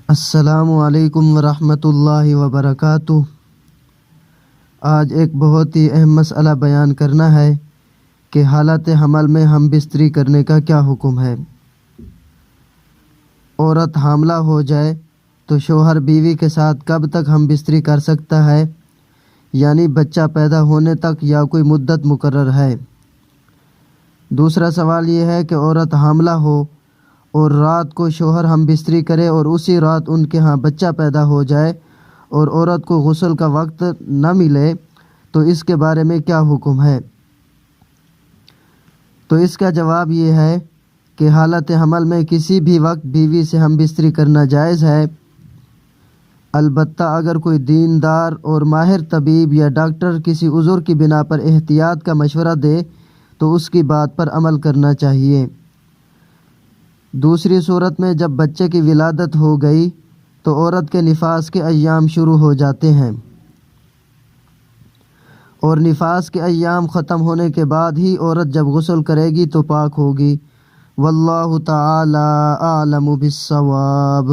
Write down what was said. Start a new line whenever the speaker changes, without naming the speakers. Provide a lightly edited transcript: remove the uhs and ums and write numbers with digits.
السلام علیکم ورحمۃ اللہ وبرکاتہ۔ آج ایک بہت ہی اہم مسئلہ بیان کرنا ہے کہ حالت حمل میں ہم بستری کرنے کا کیا حکم ہے۔ عورت حاملہ ہو جائے تو شوہر بیوی کے ساتھ کب تک ہم بستری کر سکتا ہے، یعنی بچہ پیدا ہونے تک یا کوئی مدت مقرر ہے۔ دوسرا سوال یہ ہے کہ عورت حاملہ ہو اور رات کو شوہر ہم بستری کرے اور اسی رات ان کے ہاں بچہ پیدا ہو جائے اور عورت کو غسل کا وقت نہ ملے تو اس کے بارے میں کیا حکم ہے؟ تو اس کا جواب یہ ہے کہ حالت حمل میں کسی بھی وقت بیوی سے ہم بستری کرنا جائز ہے، البتہ اگر کوئی دیندار اور ماہر طبیب یا ڈاکٹر کسی عذر کی بنا پر احتیاط کا مشورہ دے تو اس کی بات پر عمل کرنا چاہیے۔ دوسری صورت میں جب بچے کی ولادت ہو گئی تو عورت کے نفاس کے ایام شروع ہو جاتے ہیں اور نفاس کے ایام ختم ہونے کے بعد ہی عورت جب غسل کرے گی تو پاک ہوگی۔ واللہ تعالی اعلم بالصواب۔